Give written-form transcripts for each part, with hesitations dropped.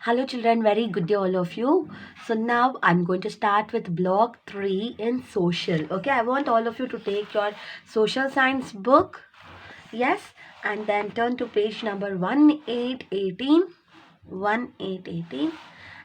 Hello children, very good day all of you. So now I'm going to start with block 3 in social. Okay, I want all of you to take your social science book. Yes, and then turn to page number 1818. 1818.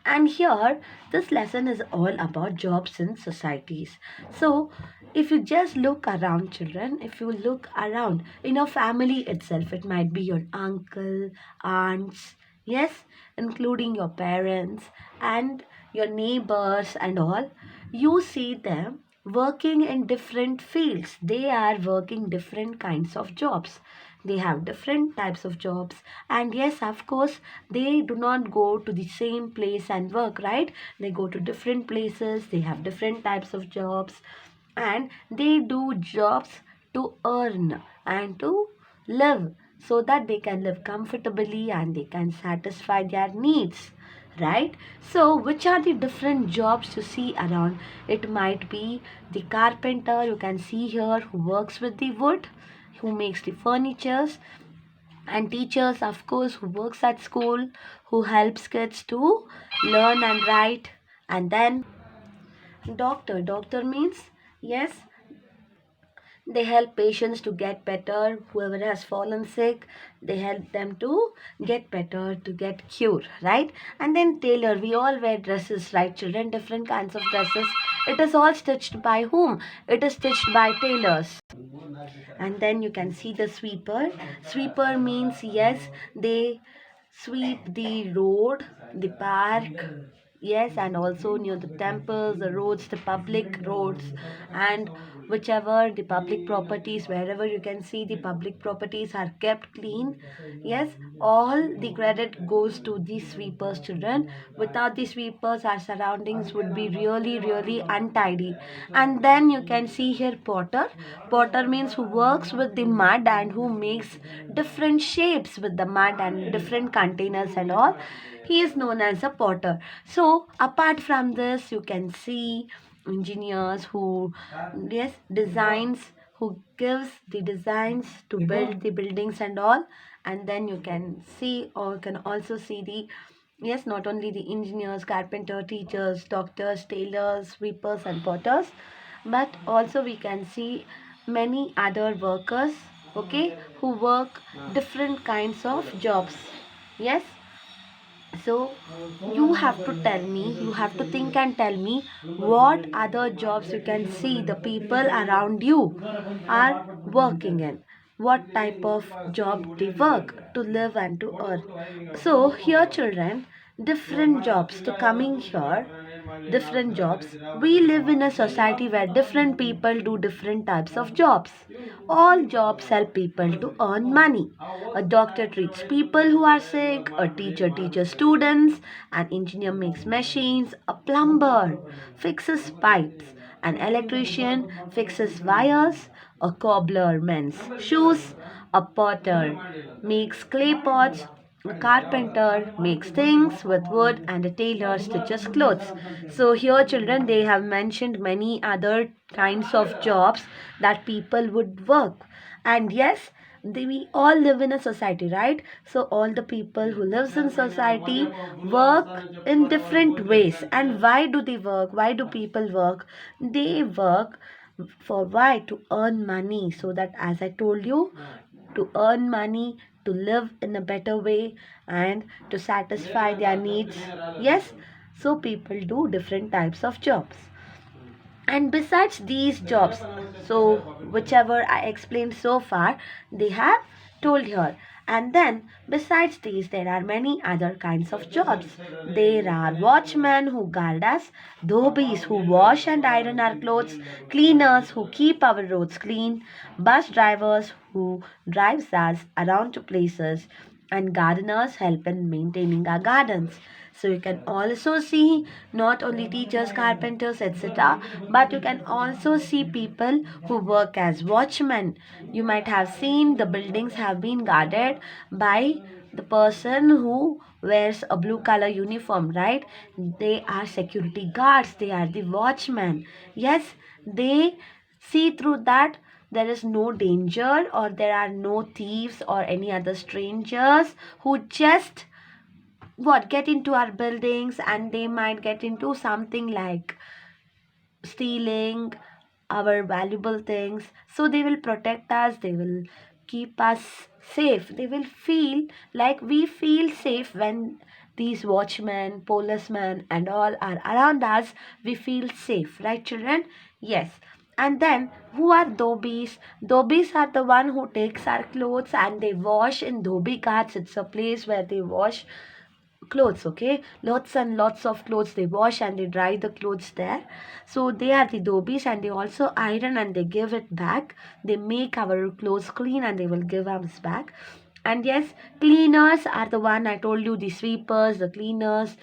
And here this lesson is all about jobs in societies. So if you just look around children, if you look around in your family itself, it might be your uncle, aunts, yes, including your parents and your neighbors and all, you see them working in different fields. They are working different kinds of jobs. They have different types of jobs, and yes, of course, they do not go to the same place and work, right? They go to different places, they have different types of jobs, and they do jobs to earn and to live, so that they can live comfortably and they can satisfy their needs, right? So which are the different jobs you see around? It might be the carpenter, you can see here, who works with the wood, who makes the furnitures, and teachers, of course, who works at school, who helps kids to learn and write. And then doctor means, yes, they help patients to get better. Whoever has fallen sick, they help them to get better, to get cured, right? And then tailor, we all wear dresses, right, children? Different kinds of dresses. It is all stitched by whom? It is stitched by tailors. And then you can see the sweeper. Sweeper means, yes, they sweep the road, the park, yes, and also near the temples, the roads, the public roads, and whichever the public properties, wherever you can see the public properties are kept clean, yes, all the credit goes to the sweepers, children. Without the sweepers, our surroundings would be really untidy. And then you can see here potter. Potter means who works with the mud and who makes different shapes with the mud and different containers and all. He is known as a potter. So apart from this, you can see engineers who, yes, designs, who gives the designs to build the buildings and all. And then you can see, or can also see the, yes, not only the engineers, carpenter, teachers, doctors, tailors, sweepers and potters, but also we can see many other workers, okay, who work different kinds of jobs. Yes, so you have to tell me, you have to think and tell me what other jobs you can see the people around you are working in. What type of job they work to live and to earn. So here children, different jobs to coming here, different jobs. We live in a society where different people do different types of jobs. All jobs help people to earn money. A doctor treats people who are sick, a teacher teaches students, an engineer makes machines, a plumber fixes pipes, an electrician fixes wires, a cobbler mends shoes, a potter makes clay pots, a carpenter makes things with wood, and a tailor stitches clothes. So here children, they have mentioned many other kinds of jobs that people would work. And yes, we all live in a society, right? So all the people who lives in society work in different ways. And why do they work? Why do people work? They work for why? To earn money, so that, as I told you, to earn money, to live in a better way, and to satisfy their needs. Yes, so people do different types of jobs. And besides these jobs, so whichever I explained so far, they have told here. And then besides these, there are many other kinds of jobs. There are watchmen who guard us, dhobis who wash and iron our clothes, cleaners who keep our roads clean, bus drivers who drives us around to places, and gardeners help in maintaining our gardens. So you can also see not only teachers, carpenters, etc., but you can also see people who work as watchmen. You might have seen the buildings have been guarded by the person who wears a blue color uniform, right? They are security guards, they are the watchmen. Yes, they see through that there is no danger, or there are no thieves or any other strangers who just what get into our buildings, and they might get into something like stealing our valuable things. So they will protect us, they will keep us safe, they will feel like we feel safe when these watchmen, policemen and all are around us. We feel safe, right children? Yes. And then who are dhobis? Dhobis are the one who takes our clothes and they wash in dhobi ghats. It's a place where they wash clothes. Okay, lots and lots of clothes they wash and they dry the clothes there. So they are the dhobis, and they also iron and they give it back. They make our clothes clean and they will give us back. And yes, cleaners are the one I told you, the sweepers, the cleaners,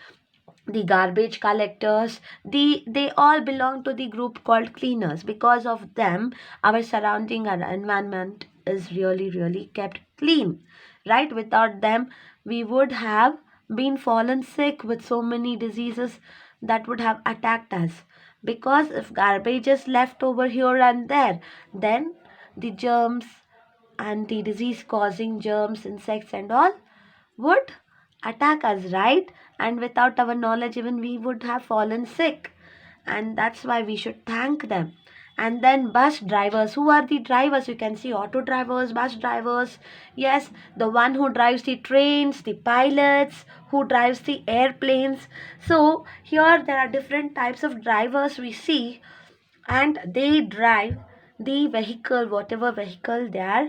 the garbage collectors. They all belong to the group called cleaners. Because of them our surrounding, our environment is really really kept clean, right? Without them we would have been fallen sick with so many diseases that would have attacked us. Because if garbage is left over here and there, then the germs and the disease causing germs, insects and all would attack us, right? And without our knowledge, even we would have fallen sick. And that's why we should thank them. And then bus drivers. Who are the drivers? You can see auto drivers, bus drivers. Yes, the one who drives the trains, the pilots, who drives the airplanes. So here there are different types of drivers we see, and they drive the vehicle, whatever vehicle they are,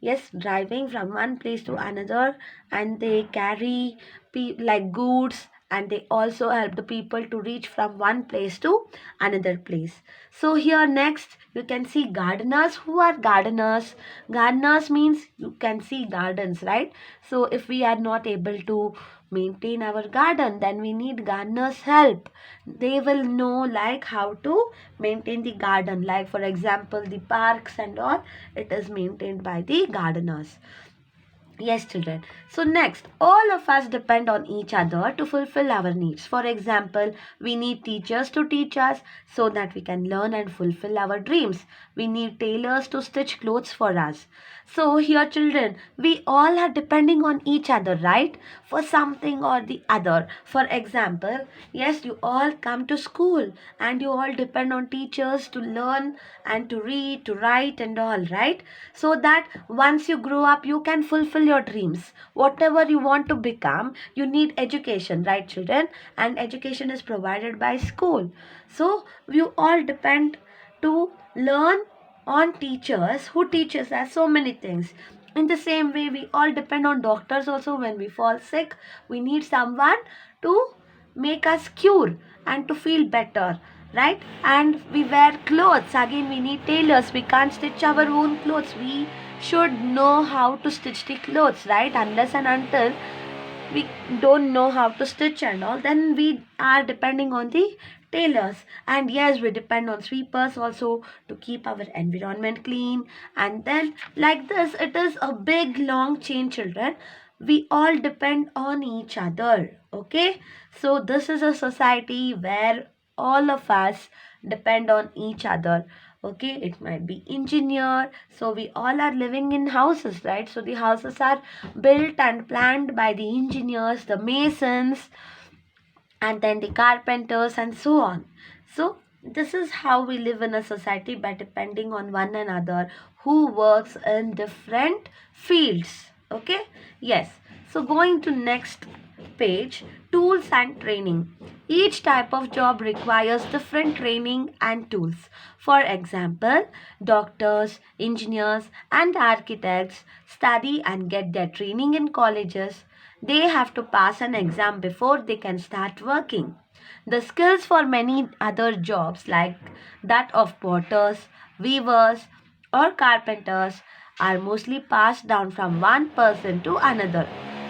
yes, driving from one place to another. And they carry like goods, and they also help the people to reach from one place to another place. So here next you can see gardeners. Who are gardeners? Gardeners means you can see gardens, right? So if we are not able to maintain our garden, then we need gardeners help. They will know like how to maintain the garden. Like for example the parks and all, it is maintained by the gardeners. Yes, children. So next, all of us depend on each other to fulfill our needs. For example, we need teachers to teach us so that we can learn and fulfill our dreams. We need tailors to stitch clothes for us. So here, children, we all are depending on each other, right? For something or the other. For example, yes, you all come to school and you all depend on teachers to learn and to read, to write and all, right? So that once you grow up, you can fulfill your dreams. Whatever you want to become, you need education, right children? And education is provided by school. So you all depend to learn on teachers who teaches us so many things. In the same way, we all depend on doctors also. When we fall sick, we need someone to make us cure and to feel better, right? And we wear clothes, again we need tailors. We can't stitch our own clothes. We should know how to stitch the clothes, right? Unless and until we don't know how to stitch and all, then we are depending on the tailors. And yes, we depend on sweepers also to keep our environment clean. And then like this, it is a big long chain, children. We all depend on each other. Okay, so this is a society where all of us depend on each other. Okay, it might be engineer. So we all are living in houses, right? So the houses are built and planned by the engineers, the masons, and then the carpenters and so on. So this is how we live in a society, by depending on one another who works in different fields. Okay, yes. So going to next page, tools and training. Each type of job requires different training and tools. For example, doctors, engineers and architects study and get their training in colleges. They have to pass an exam before they can start working. The skills for many other jobs like that of potters, weavers or carpenters are mostly passed down from one person to another.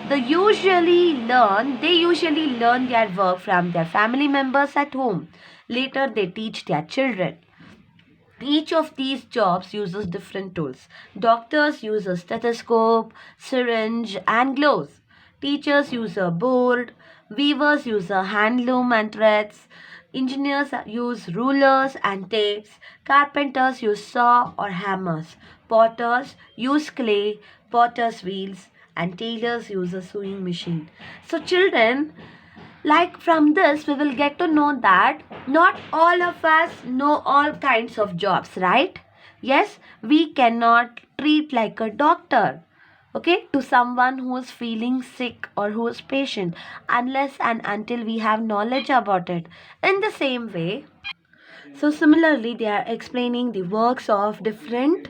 They usually learn their work from their family members at home. Later they teach their children. Each of these jobs uses different tools. Doctors use a stethoscope, syringe, and gloves. Teachers use a board. Weavers use a hand loom and threads. Engineers use rulers and tapes. Carpenters use saw or hammers. Potters use clay, potter's wheels, and tailors use a sewing machine. So children, like from this we will get to know that not all of us know all kinds of jobs, right? Yes, we cannot treat like a doctor, okay, to someone who is feeling sick or who is patient unless and until we have knowledge about it. In the same way, so similarly, they are explaining the works of different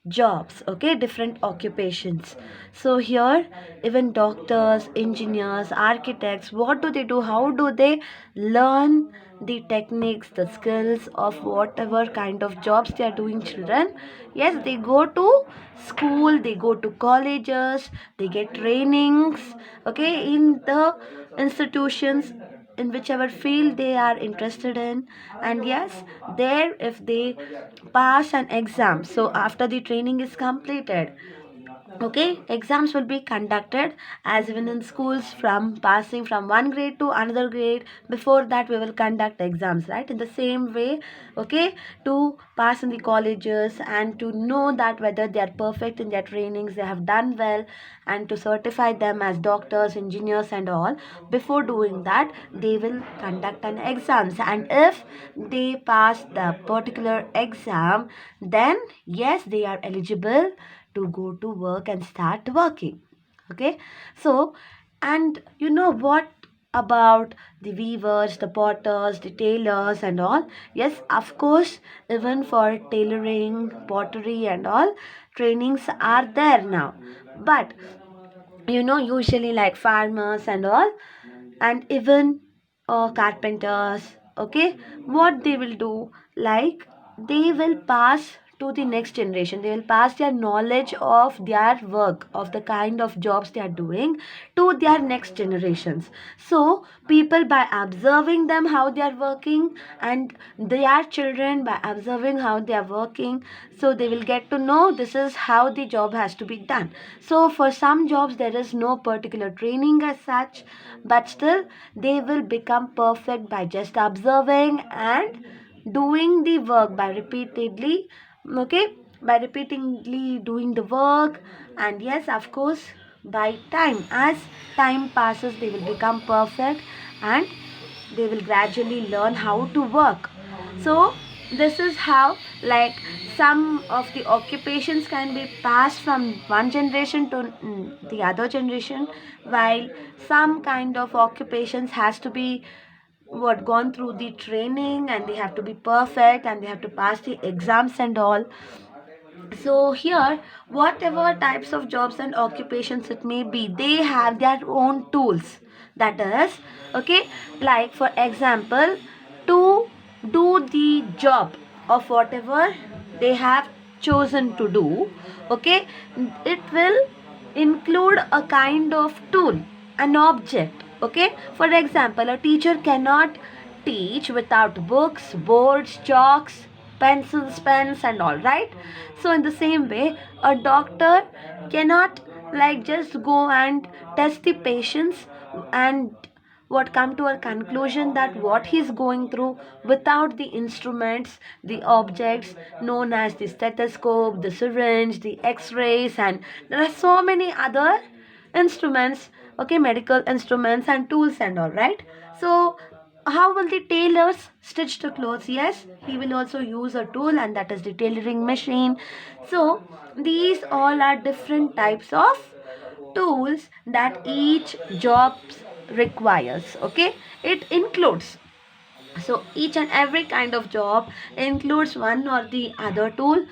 jobs, okay, different occupations. So here, even doctors, engineers, architects, what do they do? How do they learn the techniques, the skills of whatever kind of jobs they are doing, children? Yes, they go to school, they go to colleges, they get trainings, okay, in the institutions in whichever field they are interested in. And yes, there if they pass an exam, so after the training is completed, okay, exams will be conducted as even in schools. From passing from one grade to another grade, before that we will conduct exams, right? In the same way, okay, to pass in the colleges and to know that whether they are perfect in their trainings, they have done well, and to certify them as doctors, engineers and all, before doing that they will conduct an exams. And if they pass the particular exam, then yes, they are eligible to go to work and start working, okay. So, and you know what about the weavers, the potters, the tailors and all? Yes, of course, even for tailoring, pottery and all, trainings are there now. But usually like farmers and all, and even carpenters, okay, what they will do, like they will pass to the next generation, they will pass their knowledge of their work, of the kind of jobs they are doing, to their next generations. So people, by observing them how they are working, and their children by observing how they are working, so they will get to know this is how the job has to be done. So for some jobs there is no particular training as such, but still they will become perfect by just observing and doing the work by repeatedly, okay, by repeatedly doing the work. And yes, of course, by time, as time passes, they will become perfect and they will gradually learn how to work. So this is how, like, some of the occupations can be passed from one generation to the other generation, while some kind of occupations has to be what gone through the training and they have to be perfect and they have to pass the exams and all. So here, whatever types of jobs and occupations it may be, they have their own tools. That is, okay, like for example, to do the job of whatever they have chosen to do, okay, it will include a kind of tool, an object, okay. For example, a teacher cannot teach without books, boards, chalks, pencils, pens and all, right? So in the same way, a doctor cannot like just go and test the patients and what come to a conclusion that what he's going through without the instruments, the objects known as the stethoscope, the syringe, the x-rays, and there are so many other instruments, okay, medical instruments and tools and all, right? So how will the tailors stitch the clothes? Yes, he will also use a tool, and that is the tailoring machine. So these all are different types of tools that each job requires, okay. It includes, so each and every kind of job includes one or the other tool,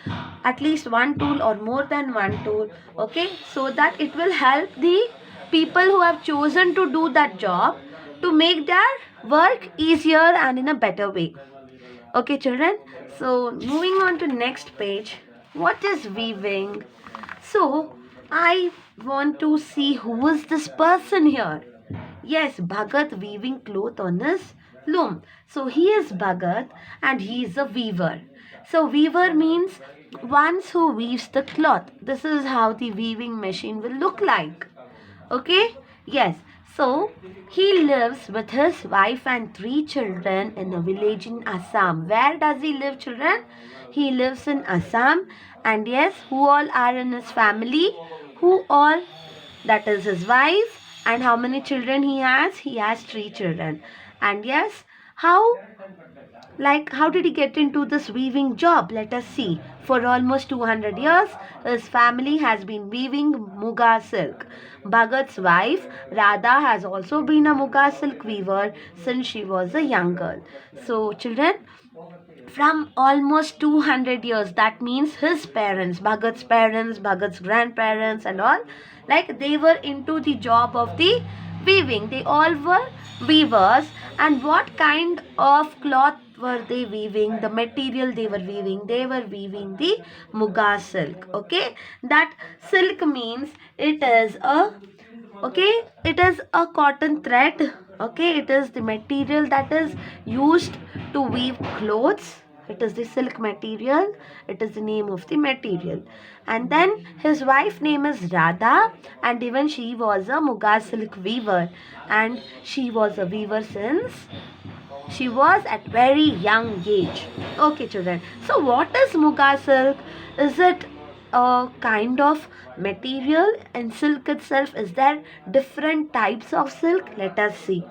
at least one tool or more than one tool, okay, so that it will help the people who have chosen to do that job to make their work easier and in a better way, okay, children. So moving on to next page, what is weaving? So I want to see who is this person here. Yes, Bhagat weaving cloth on his loom. So he is Bhagat and he is a weaver. So weaver means ones who weaves the cloth. This is how the weaving machine will look like. Okay? Yes. So he lives with his wife and three children in a village in Assam. Where does he live, children? He lives in Assam. And yes, who all are in his family? Who all that is his wife. And how many children he has? He has 3 children. And yes, how, like, how did he get into this weaving job? Let us see. For almost 200 years, his family has been weaving Muga silk. Bhagat's wife, Radha, has also been a Muga silk weaver since she was a young girl. So, children, from almost 200 years, that means his parents, Bhagat's grandparents, and all, like, they were into the job of the weaving. They all were weavers. And what kind of cloth were they weaving? The material they were weaving, they were weaving the Muga silk. Okay, that silk means it is a, okay, it is a cotton thread. Okay, it is the material that is used to weave clothes. It is the silk material. It is the name of the material. And then his wife name is Radha, and even she was a Muga silk weaver, and she was a weaver since she was at very young age. Okay, children. So what is Muga silk? Is it a kind of material in silk itself? Is there different types of silk? Let us see.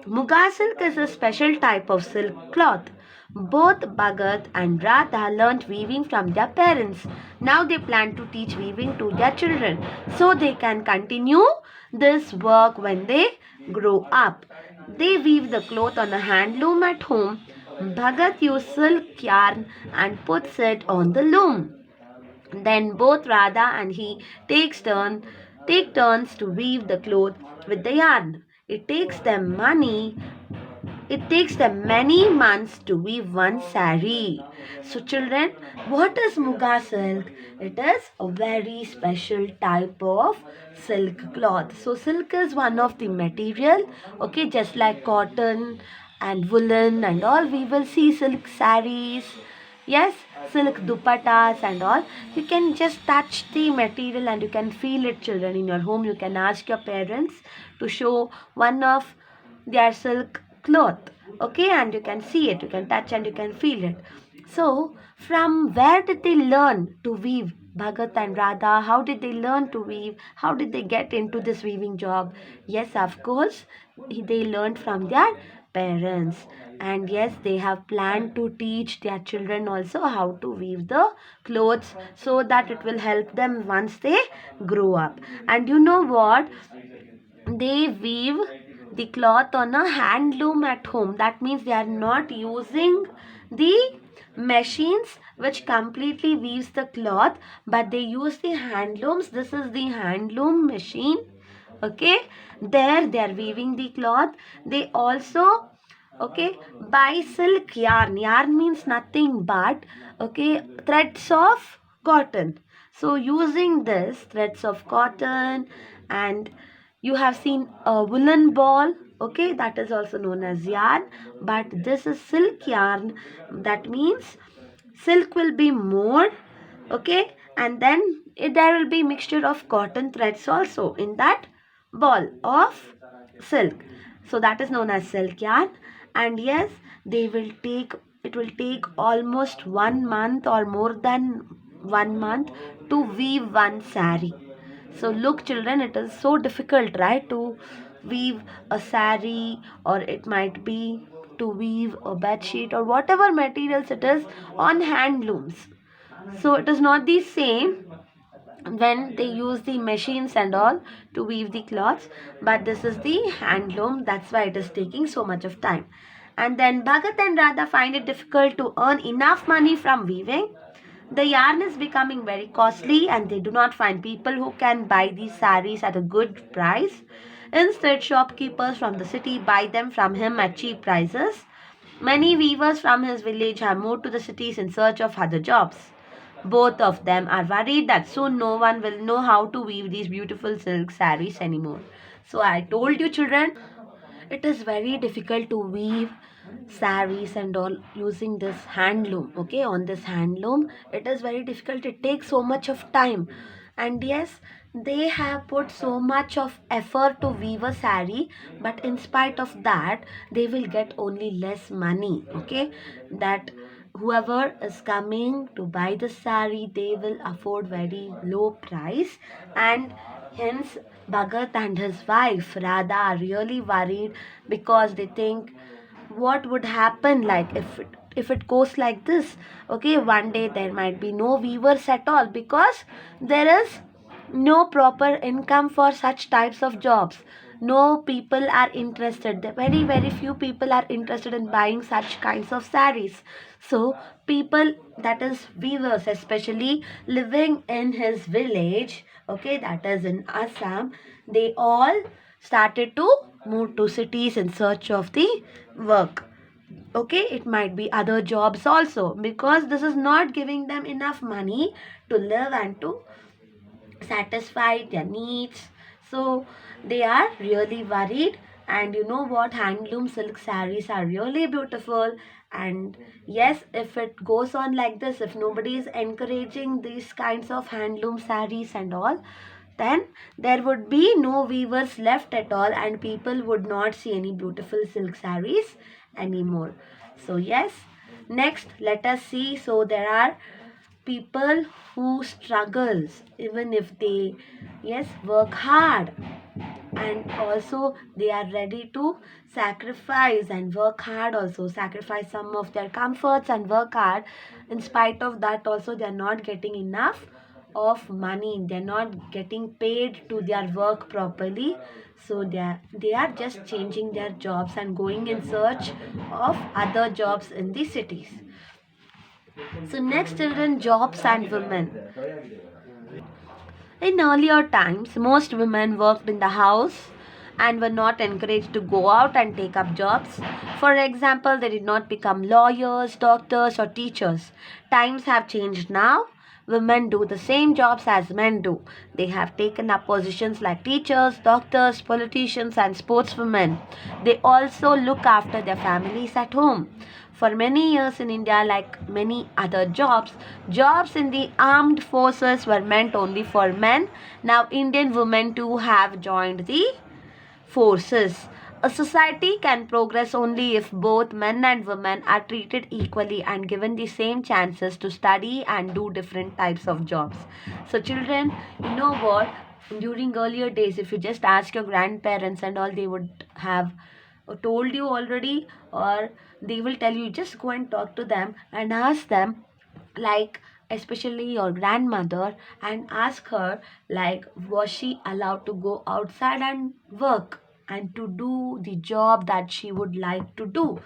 Muga silk is a special type of silk cloth. Both Bhagat and Radha learnt weaving from their parents. Now they plan to teach weaving to their children so they can continue this work when they grow up. They weave the cloth on a hand loom at home. Bhagat uses silk yarn and puts it on the loom. Then both Radha and he take turns to weave the cloth with the yarn. It takes them many months to weave one sari. So children, what is Muga silk? It is a very special type of silk cloth. So silk is one of the material, okay, just like cotton and woolen and all. We will see silk saris, yes, silk dupattas and all. You can just touch the material and you can feel it, children. In your home, you can ask your parents to show one of their silk cloth, okay, and you can see it, you can touch and you can feel it. So from where did they learn to weave? Bhagat and Radha, how did they learn to weave? How did they get into this weaving job? Yes, of course, they learned from their parents. And yes, they have planned to teach their children also how to weave the clothes so that it will help them once they grow up. And you know what? They weave the cloth on a hand loom at home. That means they are not using the machines which completely weaves the cloth, but they use the hand looms. This is the hand loom machine. Okay, there they are weaving the cloth. They also, okay, buy silk yarn. Yarn means nothing but, okay, threads of cotton. So using this threads of cotton, and you have seen a woolen ball, okay, that is also known as yarn, but this is silk yarn. That means silk will be more, okay, and then there will be mixture of cotton threads also in that ball of silk. So that is known as silk yarn. And yes, they will take, it will take almost 1 month or more than 1 month to weave one sari. So look, children, it is so difficult, right, to weave a sari, or it might be to weave a bed sheet or whatever materials it is on hand looms. So it is not the same when they use the machines and all to weave the cloths, but this is the handloom. That's why it is taking so much of time. And then Bhagat and Radha find it difficult to earn enough money from weaving. The yarn is becoming very costly and they do not find people who can buy these saris at a good price. Instead, shopkeepers from the city buy them from him at cheap prices. Many weavers from his village have moved to the cities in search of other jobs. Both of them are worried that soon no one will know how to weave these beautiful silk saris anymore. So I told you, children, it is very difficult to weave saris and all using this handloom. Okay, on this handloom, it is very difficult. It takes so much of time. And yes, they have put so much of effort to weave a sari, but in spite of that, they will get only less money. Okay, that whoever is coming to buy the sari, they will afford very low price, and hence Bhagat and his wife Radha are really worried because they think what would happen like if it goes like this. Okay, one day there might be no weavers at all because there is no proper income for such types of jobs. No people are interested. Very few people are interested in buying such kinds of saris. So people, that is weavers especially living in his village, okay, that is in Assam, they all started to move to cities in search of the work. Okay, it might be other jobs also because this is not giving them enough money to live and to satisfy their needs. So they are really worried. And you know what, handloom silk sarees are really beautiful. And yes, if it goes on like this, if nobody is encouraging these kinds of handloom sarees and all, then there would be no weavers left at all and people would not see any beautiful silk sarees anymore. So yes, next let us see. So there are people who struggles even if they, yes, work hard, and also they are ready to sacrifice and work hard, also sacrifice some of their comforts and work hard. In spite of that also they are not getting enough of money, they're not getting paid to their work properly. So they are just changing their jobs and going in search of other jobs in the cities. So next, children, jobs and women. In earlier times, most women worked in the house and were not encouraged to go out and take up jobs. For example, they did not become lawyers, doctors, or teachers. Times have changed now. Women do the same jobs as men do. They have taken up positions like teachers, doctors, politicians, and sportswomen. They also look after their families at home. For many years in India, like many other jobs, jobs in the armed forces were meant only for men. Now, Indian women too have joined the forces. A society can progress only if both men and women are treated equally and given the same chances to study and do different types of jobs. So, children, you know what? During earlier days, if you just ask your grandparents and all, they would have told you already, or they will tell you, just go and talk to them and ask them, like especially your grandmother, and ask her like was she allowed to go outside and work and to do the job that she would like to do.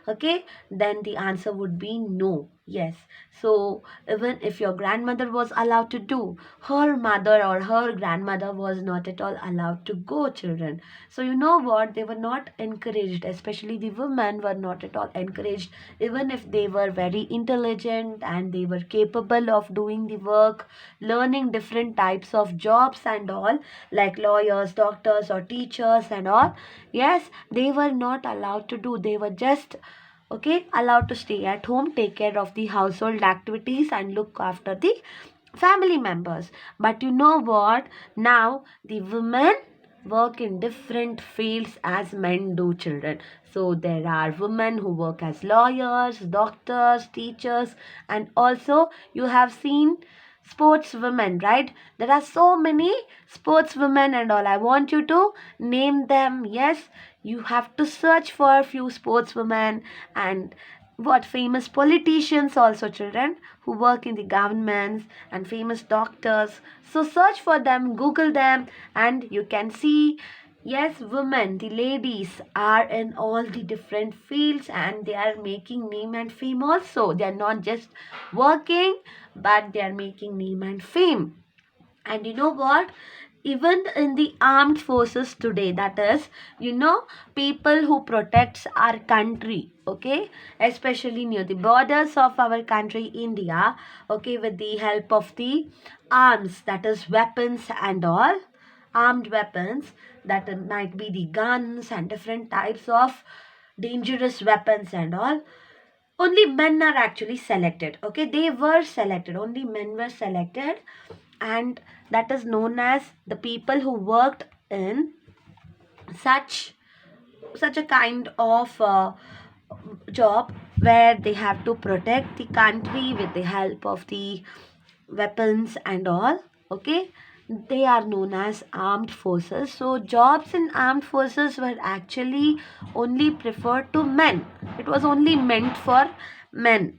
Okay, then the answer would be no. Yes. So even if your grandmother was allowed to do, her mother or her grandmother was not at all allowed to go, children. So you know what, they were not encouraged, especially the women were not at all encouraged, even if they were very intelligent and they were capable of doing the work, learning different types of jobs and all, like lawyers, doctors, or teachers and all. Yes, they were not allowed to do. They were just, okay, allowed to stay at home, take care of the household activities and look after the family members. But you know what, now the women work in different fields as men do, children. So there are women who work as lawyers, doctors, teachers, and also you have seen sportswomen, right? There are so many sportswomen and all. I want you to name them. Yes, you have to search for a few sportswomen and what famous politicians also, children, who work in the governments, and famous doctors. So search for them, Google them, and you can see, yes, women, the ladies are in all the different fields and they are making name and fame also. They are not just working, but they are making name and fame. And you know what? Even in the armed forces today, that is, people who protects our country, okay, especially near the borders of our country, India, okay, with the help of the arms, that is weapons and all, armed weapons, that might be the guns and different types of dangerous weapons and all, only men are actually selected. Okay, they were selected, only men were selected, and that is known as the people who worked in such a kind of job where they have to protect the country with the help of the weapons and all. Okay, they are known as armed forces. So jobs in armed forces were actually only preferred to men. It was only meant for men,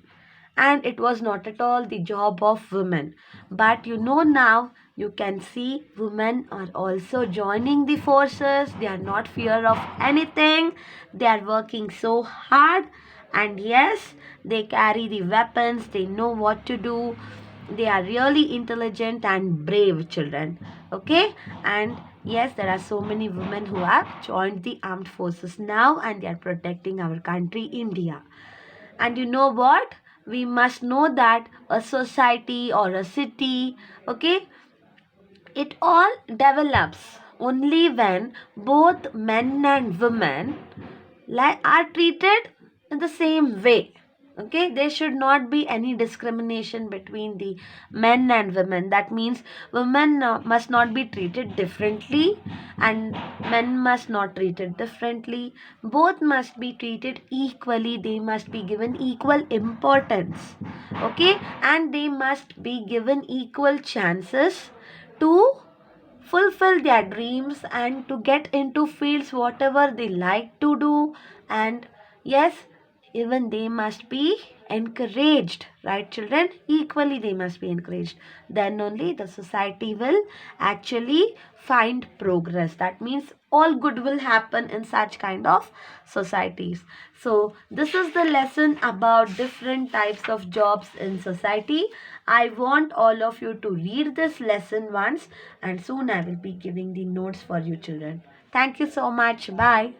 and it was not at all the job of women. But now you can see women are also joining the forces. They are not fear of anything. They are working so hard, and yes, they carry the weapons. They know what to do. They are really intelligent and brave children. Okay, and yes, there are so many women who have joined the armed forces now, and they are protecting our country, India. And you know what? We must know that a society or a city, okay, it all develops only when both men and women are treated in the same way. Okay, there should not be any discrimination between the men and women. That means women must not be treated differently, and men must not treated differently. Both must be treated equally. They must be given equal importance. Okay, and they must be given equal chances to fulfill their dreams and to get into fields whatever they like to do. And yes, even they must be encouraged, right children? Equally they must be encouraged. Then only the society will actually find progress. That means all good will happen in such kind of societies. So this is the lesson about different types of jobs in society. I want all of you to read this lesson once, and soon I will be giving the notes for you children. Thank you so much. Bye.